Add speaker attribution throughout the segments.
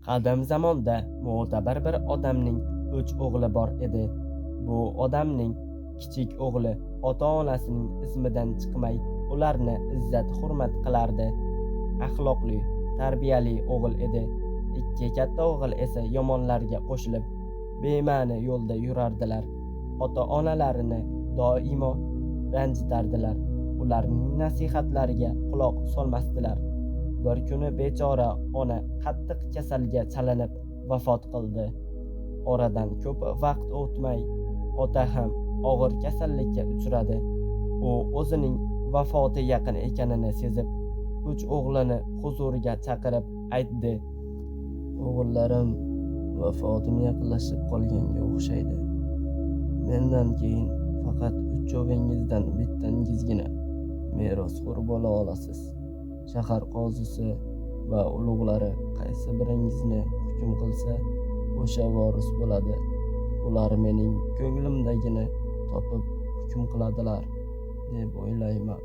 Speaker 1: Qadim zamonda mo'tabar bir odamning 3 o'g'li bor edi. Bu odamning kichik o'g'li ota-onasining ismidan chiqmay, ularni izzat-hurmat qilardi. Axloqli, tarbiyali o'g'il edi. Ikki katta o'g'il esa yomonlarga qo'shilib, bema'ni yo'lda yurardilar. Ota-onalarini doimo ranjitardilar. Ularning nasihatlariga quloq solmasdilar. Bir kuni bechora ona qattiq kasalga chalinib vafot qildi. Oradan ko'p vaqt o'tmay, ota ham og'ir kasallikka uchradi. U o'zining vafoti yaqin ekanini sezib, 3 o'g'lini huzuriga chaqirib aytdi: "O'g'illarim, vafotim yaqinlashib qolganga o'xshaydi. Mendan keyin faqat 3-o'g'lingizdan bittangizgina merosxo'r bo'la olasiz. Shahar qozisi va ulug'lari qaysi biringizni hukm qilsa, o'sha voris bo'ladi. Ular mening ko'nglimdagini topib hukm qiladilar deb o'ylayman."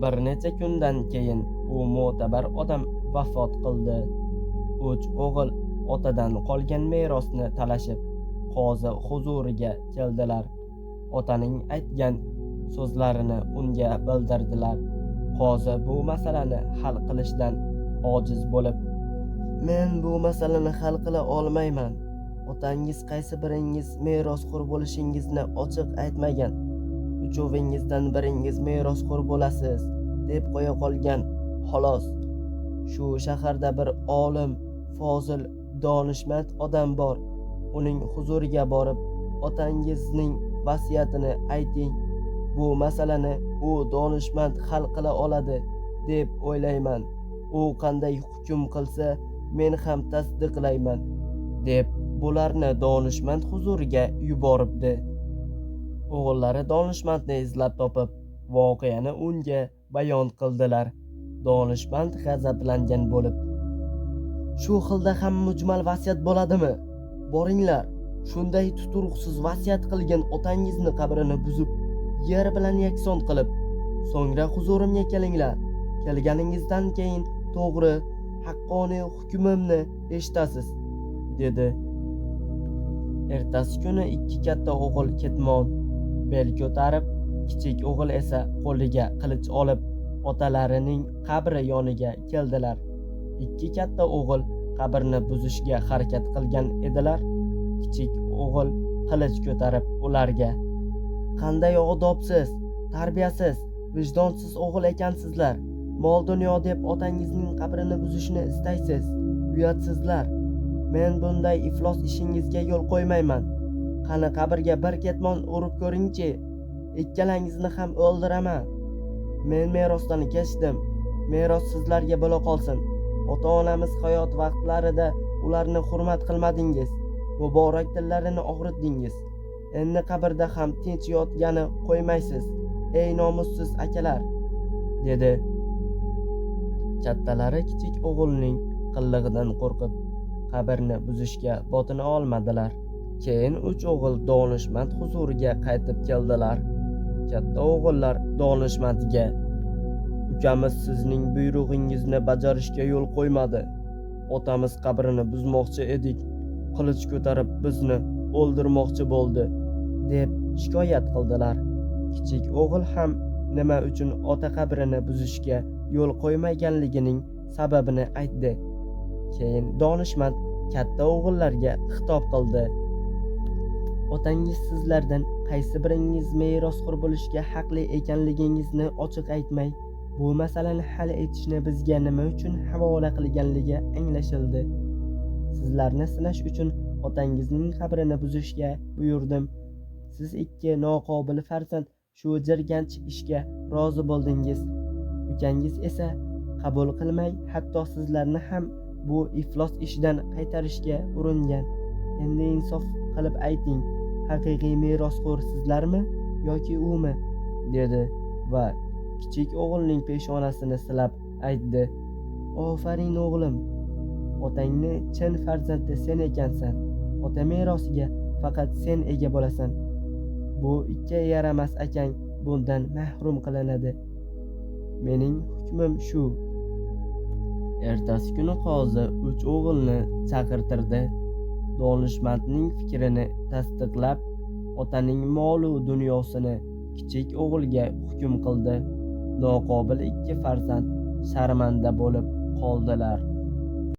Speaker 1: Bir necha kundan keyin u mo'tabar odam vafot qildi. 3 o'g'il otadan qolgan merosni talashib qozi huzuriga keldilar. Otaning aytgan so'zlarini unga bildirdilar. Qozi bu masalani hal qilishdan ojiz bo'lib, "Men bu masalani hal qila olmayman. Otangiz qaysi biringiz merosxo'r bo'lishingizni ochiq aytmagan. 3-o'g'lingizdan biringiz merosxo'r bo'lasiz deb qo'ya qolgan, xolos. Shu shaharda bir olim, fozil, donishmand odam bor. Uning huzuriga borib, otangizning vasiyatini ayting. Bu masalani u donishmand hal qila oladi deb o'ylayman. U qanday hukm qilsa, men ham tasdiqlayman" deb bularni donishmand huzuriga yuboribdi. O'g'illari donishmandni izlab topib, voqeani unga bayon qildilar. Donishmand g'azablangan bo'lib: "Shu xilda ham mujmal vasiyat bo'ladimi? Boringlar, shunday tuturuqsiz vasiyat qilgan otangizni qabrini buzib, yer bilan yakson qilib, so'ngra huzurimga kelinglar. Kelganingizdan keyin to'g'ri, haqqoniy hukmimni eshitasiz" dedi. Ertasi kuni 2 katta o'g'il ketmon bel ko'tarib, kichik o'g'il esa qo'liga qilich olib, otalarining qabri yoniga keldilar. 2 katta o'g'il qabrni buzishga harakat qilgan edilar. Kichik o'g'il qilich ko'tarib ularga: "Qanday odobsiz, tarbiyasiz, vijdonsiz o'g'il ekansizlar. Mol dunyo deb otangizning qabrini buzishni istaysiz. Uyatsizlar. Men bunday iflos ishingizga yo'l qo'ymayman. Qani qabrga bir ketmon urib ko'ringchi. Ikkalangizni ham o'ldiraman. Men merosdan kechdim. Meros sizlarga bo'la qolsin. Ota-onamiz hayot vaqtlarida ularni hurmat qilmadingiz. Muborak tillarini og'ritdingiz. Endi qabrda ham tinch yotgani qo'ymaysiz, ey nomussiz akalar" dedi. Kattalari kichik o'g'ilning qillig'idan qo'rqib, qabrni buzishga botina olmadilar. Keyin 3 o'g'il donishmand huzuriga qaytib keldilar. Katta o'g'illar donishmandga: "Ukamiz sizning buyrug'ingizni bajarishga yo'l qo'ymadi. Otamiz qabrini buzmoqchi edik. Qilich ko'tarib bizni o'ldirmoqchi bo'ldi" deb shikoyat qildilar. Kichik o'g'il ham nima uchun ota qabrini buzishga yo'l qo'ymaganligining sababini aytdi. Keyin donishmand katta o'g'illarga xitob qildi: "Otangiz sizlardan qaysi biringiz merosxo'r bo'lishga haqli ekanligingizni ochiq aytmay, bu masalani hal etishni bizga nima uchun havola qilganligi anglashildi. Sizlarni sinash uchun otangizning qabrini buzishga buyurdim. Siz 2 noqobil farzand shu jirkanch ishga rozi bo'ldingiz. Ukangiz esa qabul qilmay, hatto sizlarni ham bu iflos ishdan qaytarishga uringan. Endi insof qilib ayting, haqiqiy merosxo'r sizlarmi yoki umi?" dedi va kichik o'g'ilning peshonasini silab aytdi: "Ofarin o'g'lim. Otangni chin farzandi sen ekansan. Ota merosiga faqat sen ega bo'lasan. Bu 2 yaramas akang bundan mahrum qilinadi. Mening hukmim shu." Ertasi kuni qozi 3 o'g'ilni chaqirtirdi. Donishmandning fikrini tasdiqlab, otaning molu dunyosini kichik o'g'ilga hukm qildi. Noqobil 2 farzand sharmanda bo'lib qoldilar.